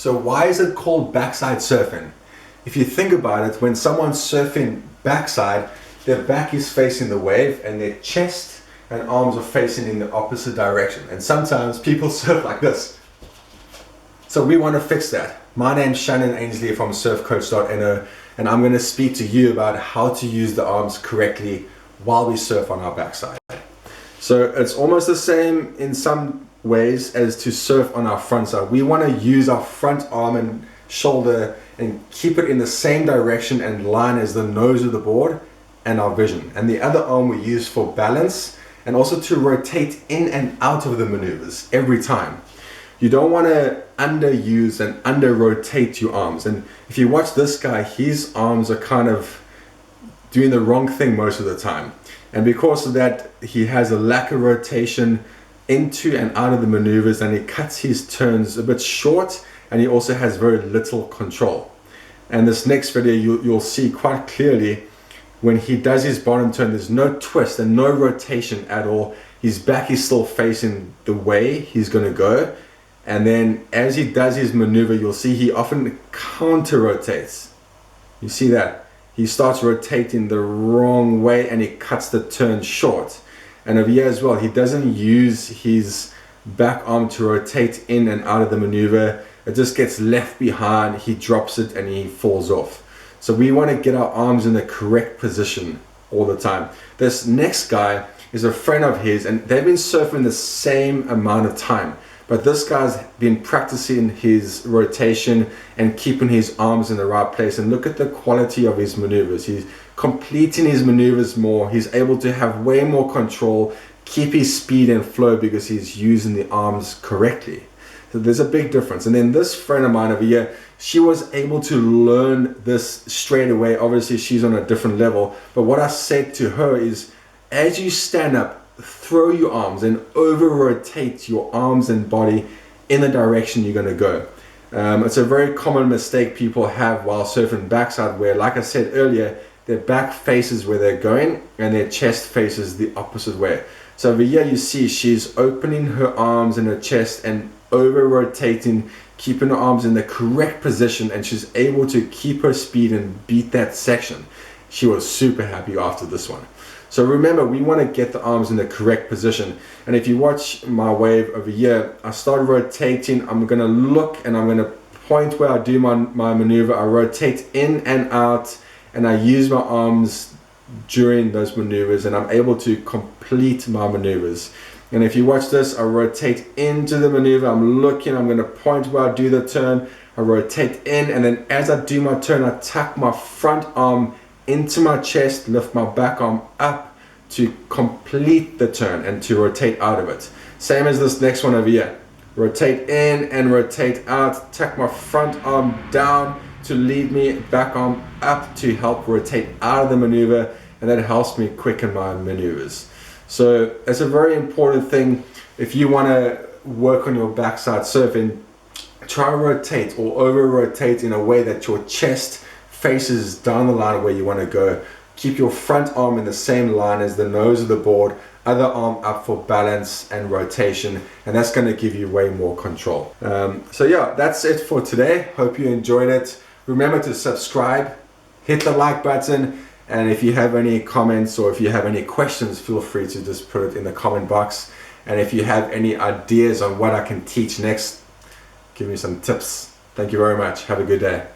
So why is it called backside surfing? If you think about it, when someone's surfing backside, their back is facing the wave and their chest and arms are facing in the opposite direction. And sometimes people surf like this. So we want to fix that. My name's Shannon Ainsley from surfcoach.no, and I'm going to speak to you about how to use the arms correctly while we surf on our backside. So it's almost the same in some ways as to surf on our front side. We want to use our front arm and shoulder and keep it in the same direction and line as the nose of the board and our vision. And the other arm we use for balance and also to rotate in and out of the maneuvers every time. You don't want to underuse and under rotate your arms. And if you watch this guy, his arms are kind of doing the wrong thing most of the time. And because of that, he has a lack of rotation into and out of the maneuvers, and he cuts his turns a bit short, and he also has very little control. And this next video, you'll see quite clearly when he does his bottom turn, there's no twist and no rotation at all. His back is still facing the way he's going to go. And then as he does his maneuver, you'll see he often counter rotates. You see that? He starts rotating the wrong way and he cuts the turn short. And over here as well, he doesn't use his back arm to rotate in and out of the maneuver. It just gets left behind, he drops it and he falls off. So we want to get our arms in the correct position all the time. This next guy is a friend of his and they've been surfing the same amount of time. But this guy's been practicing his rotation and keeping his arms in the right place. And look at the quality of his maneuvers. He's completing his maneuvers more. He's able to have way more control, keep his speed and flow because he's using the arms correctly. So there's a big difference. And then this friend of mine over here, she was able to learn this straight away. Obviously, she's on a different level. But what I said to her is, as you stand up, throw your arms and over rotate your arms and body in the direction you're going to go. It's a very common mistake people have while surfing backside where, like I said earlier, their back faces where they're going and their chest faces the opposite way. So over here you see she's opening her arms and her chest and over rotating, keeping her arms in the correct position, and she's able to keep her speed and beat that section. She was super happy after this one. So remember, we want to get the arms in the correct position. And if you watch my wave over here, I start rotating. I'm going to look and I'm going to point where I do my maneuver. I rotate in and out and I use my arms during those maneuvers and I'm able to complete my maneuvers. And if you watch this, I rotate into the maneuver. I'm looking, I'm going to point where I do the turn. I rotate in, and then as I do my turn, I tuck my front arm into my chest, lift my back arm up to complete the turn and to rotate out of it. Same as this next one over here. Rotate in and rotate out, tuck my front arm down to lead me, back arm up to help rotate out of the maneuver, and that helps me quicken my maneuvers. So it's a very important thing. If you want to work on your backside surfing, try rotate or over rotate in a way that your chest faces down the line where you want to go. Keep your front arm in the same line as the nose of the board, other arm up for balance and rotation, and that's going to give you way more control. So yeah, that's it for today. Hope you enjoyed it. Remember to subscribe, hit the like button, and if you have any comments or if you have any questions, feel free to just put it in the comment box. And if you have any ideas on what I can teach next, give me some tips. Thank you very much. Have a good day.